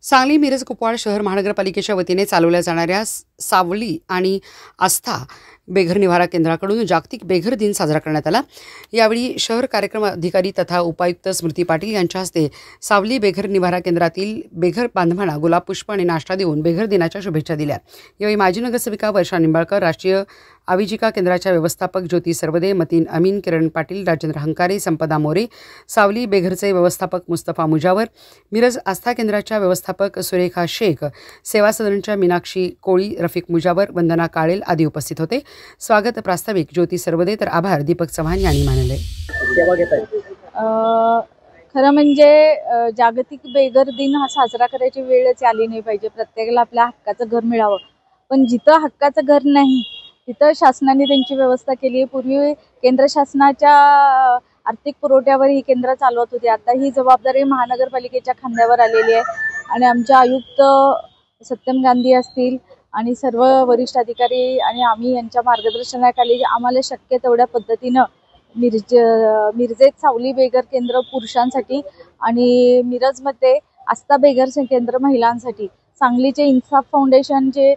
सांगली मिरज कुपवाड शहर महानगरपालिकेच्या वतीने चालवल्या जाणाऱ्या सावली आणि आस्था बेघर निवारा केंद्राकडून जागतिक बेघर दिन साजरा करण्यात आला। यावेळी शहर कार्यक्रम अधिकारी तथा उपायुक्त स्मृती पाटील यांच्या हस्ते सावली बेघर निवारा केंद्रातील बेघर बांधवांना गुलाब पुष्प आणि नाश्ता देऊन बेघर दिनाच्या शुभेच्छा दिल्या। यावेळी माजी नगरसेविका वर्षा निंबाळकर, राष्ट्रीय आविजिका केंद्राच्या व्यवस्थापक ज्योती सरवदे, मतीन अमीन, किरण पाटील, राजेंद्र हंकारे, संपदा मोरे, सावली बेघरचे व्यवस्थापक मुस्तफा मुजावर, मिरज आस्था केंद्राच्या व्यवस्थापक सुरेखा शेख, सेवा सदनच्या मीनाक्षी कोळी, रफिक मुजावर, वंदना काळेल आदी उपस्थित होते। स्वागत प्रास्ताविक ज्योती सरवदे तर आभार दीपक चव्हाण यांनी मानले। खरं म्हणजे जागतिक बेघर दिन हा साजरा करायची वेळच आली नाही पाहिजे। प्रत्येकाला आपल्या हक्काचं घर मिळावं, पण जिथं हक्काचं घर नाही तिथं शासनाने त्यांची व्यवस्था केली आहे। पूर्वी केंद्र शासनाच्या आर्थिक पुरवठ्यावर ही केंद्र चालवत होती, आता ही जबाबदारी महानगरपालिकेच्या खांद्यावर आलेली आहे आणि आमचे आयुक्त सत्यम गांधी असतील आणि सर्व वरिष्ठ अधिकारी आणि आम्ही यांच्या मार्गदर्शनाखाली आम्हाला शक्य तेवढ्या पद्धतीनं मिरजेत सावली बेघर केंद्र पुरुषांसाठी आणि मिरजमध्ये आस्था बेघर केंद्र महिलांसाठी, सांगलीचे इन्साफ फाउंडेशनचे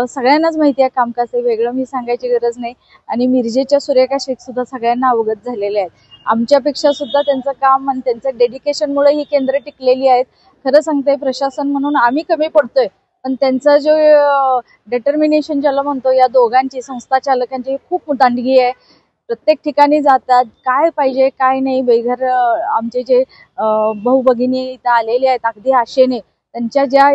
सगळ्यांनाच माहिती आहे कामकाज, ते वेगळं मी सांगायची गरज नाही आणि मिरजेच्या सुरेखा शेख सुद्धा सगळ्यांना अवगत झालेले आहेत। आमच्यापेक्षा सुद्धा त्यांचं काम आणि त्यांचं डेडिकेशनमुळे ही केंद्र टिकलेली आहेत। खरं सांगते, प्रशासन म्हणून आम्ही कमी पडतोय, पण त्यांचं जो डिटर्मिनेशन ज्याला म्हणतो, या दोघांची संस्था चालकांची खूप दांडगी आहे। प्रत्येक ठिकाणी जातात, काय पाहिजे काय नाही, बेघर आमचे जे भाऊ भगिनी इथं आलेले आहेत अगदी आशेने, त्यांच्या ज्या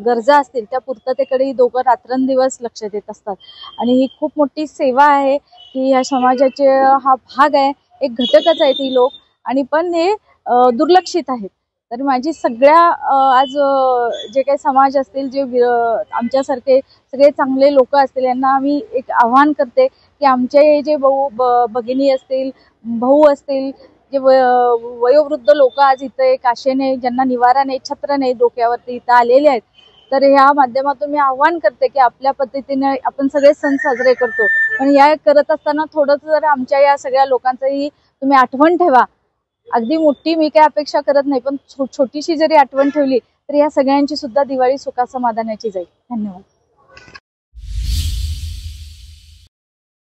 गरजा असतील त्या पूर्ततेकडे दोघं रात्रंदिवस लक्ष देत असतात आणि ही खूप मोठी सेवा आहे की या समाजाचे हा भाग आहे, एक घटकच आहे ती लोक, आणि पण हे दुर्लक्षित आहेत। तर माझी सगळ्या आज जे काही समाज असतील, जे आमच्यासारखे सगळे चांगले लोक असतील, यांना आम्ही एक आव्हान करते की आमचे जे भगिनी असतील, भाऊ असतील, जे वयोवृद्ध लोक आज इथं एक आशेने, ज्यांना निवारा नाही, छत्र नाही डोक्यावरती, इथं आलेले आहेत, तर ह्या माध्यमातून मी आव्हान करते की आपल्या पद्धतीने आपण सगळे सण साजरे करतो, पण या करत असताना थोडंसं जर आमच्या या सगळ्या लोकांचंही तुम्ही आठवण ठेवा। अगदी मोठी मी काय अपेक्षा करत नाही, पण छोटीशी जरी आठवण ठेवली तर या सगळ्यांची सुद्धा दिवाळी सुखासमाधानाची जाईल। धन्यवाद।